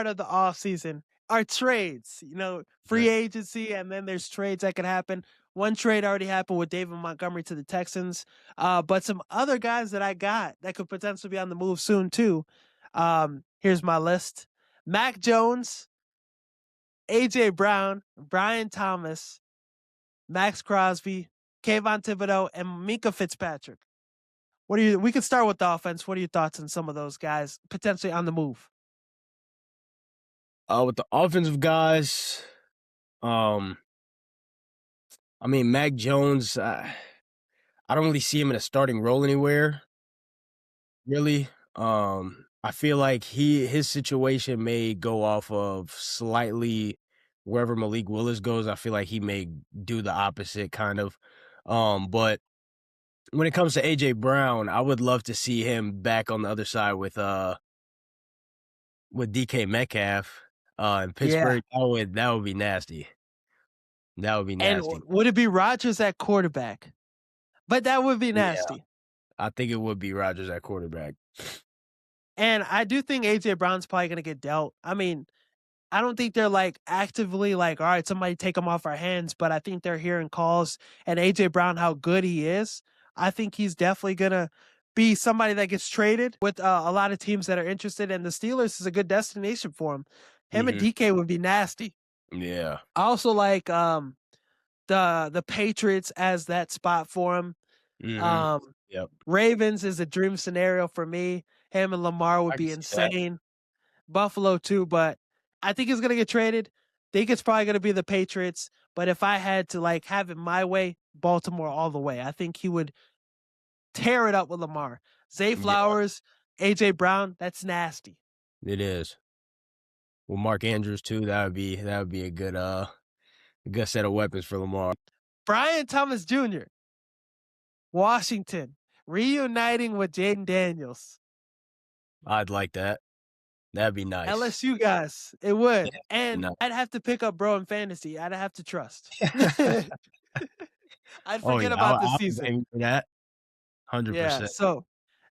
part of the offseason are trades, free Right. agency, and then there's trades that could happen. One trade already happened with David Montgomery to the Texans, but some other guys that I got that could potentially be on the move soon too. Here's my list: Mac Jones, AJ Brown, Brian Thomas, Max Crosby, Kayvon Thibodeau, and Minka Fitzpatrick. We could start with the offense. What are your thoughts on some of those guys potentially on the move? With the offensive guys, um, I mean, Mac Jones, I don't really see him in a starting role anywhere, really. I feel like his situation may go off of slightly wherever Malik Willis goes. I feel like he may do the opposite, kind of. But when it comes to AJ Brown, I would love to see him back on the other side with DK Metcalf in Yeah. Pittsburgh. That would be nasty. That would be And nasty. would it be Rodgers at quarterback? But that would be Yeah, nasty. I think it would be Rodgers at quarterback. And I do think AJ Brown's probably going to get dealt. I mean, I don't think they're like actively like, all right, somebody take him off our hands, but I think they're hearing calls and AJ Brown, how good he is. I think he's definitely going to be somebody that gets traded with a lot of teams that are interested, and the Steelers is a good destination for him. Him and Mhm. DK would be nasty. Yeah. I also like the Patriots as that spot for him. Mhm. Um, Yep. Ravens is a dream scenario for me. Him and Lamar would I can be see that. insane. Buffalo too, but I think he's gonna get traded. Think it's probably gonna be the Patriots. But if I had to like have it my way, Baltimore all the way. I think he would tear it up with Lamar. Zay Yeah, Flowers, AJ Brown, that's nasty. it is. Well, Mark Andrews too, that would be a good set of weapons for Lamar. Brian Thomas Jr., Washington, reuniting with Jaden Daniels. I'd like that. That'd be nice. LSU guys, it would. Be And nice. I'd have to pick up bro in fantasy. I'd have to trust. I'd Oh, forget yeah, about the I'll season. blame you for that. Yeah. 100%. So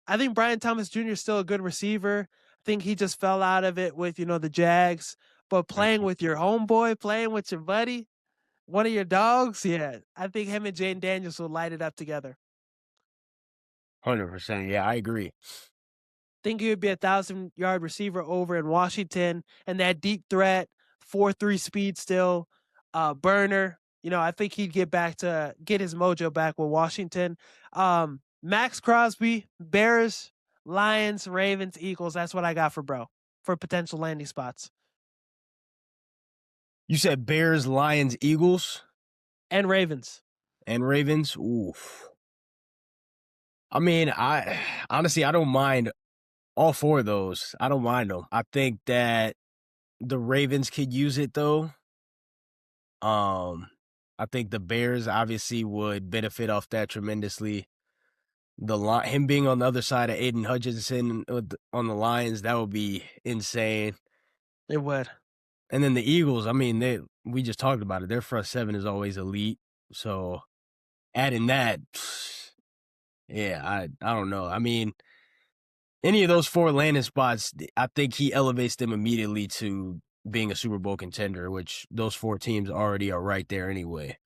I think Brian Thomas Jr. is still a good receiver. I think he just fell out of it with, the Jags. But playing Mhm. with your homeboy, playing with your buddy, one of your dogs, yeah. I think him and Jaden Daniels will light it up together. 100%. Yeah, I agree. Think he would be 1,000-yard receiver over in Washington, and that deep threat, 4.3 speed still, burner. I think he'd get his mojo back with Washington. Max Crosby, Bears, Lions, Ravens, Eagles. That's what I got for bro for potential landing spots. You said Bears, Lions, Eagles, And Ravens. and Ravens? Oof. I mean, I honestly, I don't mind all 4 of those. I don't mind them. I think that the Ravens could use it, though. Um, I think the Bears obviously would benefit off that tremendously. Him being on the other side of Aiden Hutchinson on the Lions, that would be insane. It would. And then the Eagles, I mean, we just talked about it. Their front 7 is always elite. So adding that, yeah, I don't know. I mean, any of those 4 landing spots, I think he elevates them immediately to being a Super Bowl contender, which those 4 teams already are right there anyway.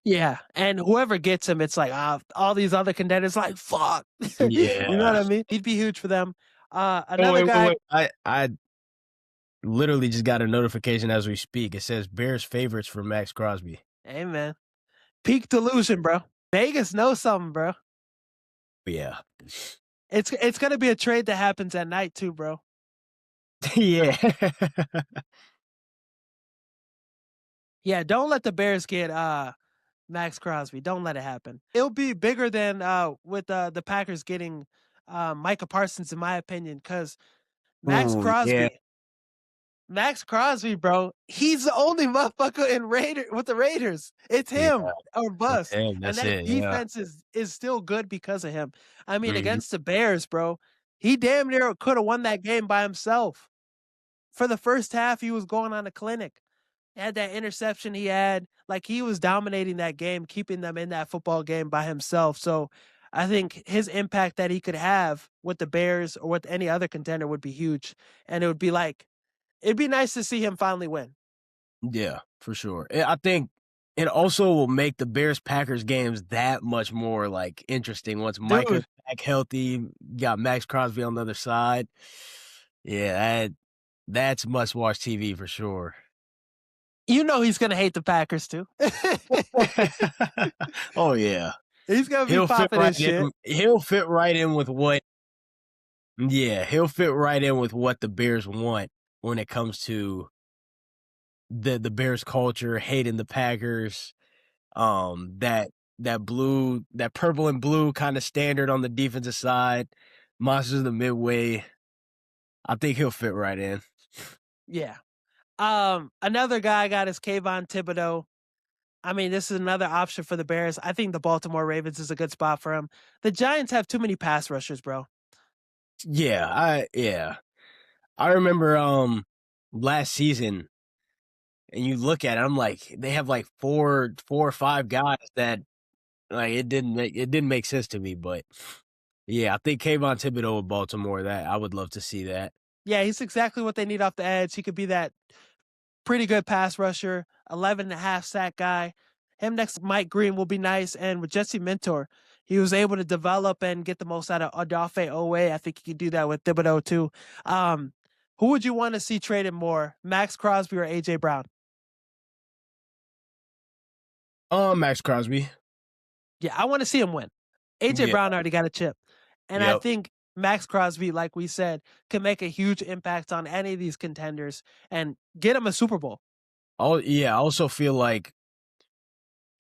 Yeah, and whoever gets him, it's like all these other contenders, like fuck. You know what Yeah. I mean? He'd be huge for them. Oh, Another guy. wait. I literally just got a notification as we speak. It says Bears favorites for Max Crosby. Hey man, peak delusion, bro. Vegas knows something, bro. Yeah. It's gonna be a trade that happens at night too, bro. Yeah. Yeah, don't let the Bears get Max Crosby. Don't let it happen. It'll be bigger than with the Packers getting Micah Parsons, in my opinion, because Max Ooh, yeah. Crosby, Max Crosby, bro, he's the only motherfucker with the Raiders. It's Yeah. him or That's bust. him. And That's that it. Yeah. defense is still good because of him. I mean, Mhm. against the Bears, bro, he damn near could have won that game by himself. For the first half, he was going on a clinic. He had that interception he had. Like, he was dominating that game, keeping them in that football game by himself. So I think his impact that he could have with the Bears or with any other contender would be huge. And it would be like it'd be nice to see him finally win. Yeah, for sure. I think it also will make the Bears-Packers games that much more, like, interesting once Micah's Dude, back healthy, got Maxx Crosby on the other side. Yeah, that's must-watch TV for sure. you know he's gonna hate the Packers too. Oh, yeah. He's gonna be He'll fit popping right his shit. in he'll fit right in with what Yeah, he'll fit right in with what the Bears want when it comes to the Bears culture, hating the Packers, that purple and blue kinda standard on the defensive side, monsters of the Midway. I think he'll fit right in. Yeah. Another guy I got is Kayvon Thibodeau. I mean, this is another option for the Bears. I think the Baltimore Ravens is a good spot for him. The Giants have too many pass rushers, bro. Yeah. I remember, last season, and you look at it, I'm like, they have, like, 4 or 5 guys that, like, it didn't make sense to me, but, yeah, I think Kayvon Thibodeau with Baltimore, that I would love to see that. Yeah, he's exactly what they need off the edge. He could be that pretty good pass rusher, 11 and a half sack guy. Him next to Mike Green will be nice. And with Jesse Mentor, he was able to develop and get the most out of Odafe Owe. I think he could do that with Thibodeau too. Who would you want to see traded more, Maxx Crosby or AJ Brown? Maxx Crosby. Yeah, I want to see him win. AJ Yeah, Brown already got a chip. And I yep. think Maxx Crosby, like we said, can make a huge impact on any of these contenders and get him a Super Bowl. I also feel like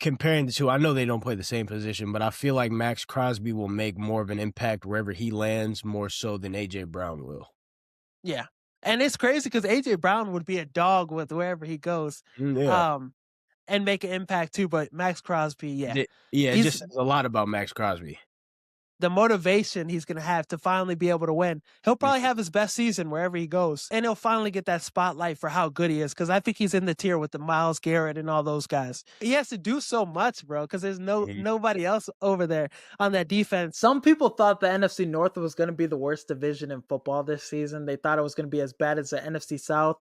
comparing the 2, I know they don't play the same position, but I feel like Maxx Crosby will make more of an impact wherever he lands more so than AJ Brown will. Yeah. And it's crazy because AJ Brown would be a dog with wherever he goes. Yeah. And make an impact too. But Maxx Crosby, yeah. Yeah, it just He's says a lot about Maxx Crosby. the motivation he's gonna have to finally be able to win. He'll probably Mhm. have his best season wherever he goes. And he'll finally get that spotlight for how good he is. Cause I think he's in the tier with the Myles Garrett and all those guys. He has to do so much, bro, because there's Mhm. nobody else over there on that defense. Some people thought the NFC North was going to be the worst division in football this season. They thought it was going to be as bad as the NFC South.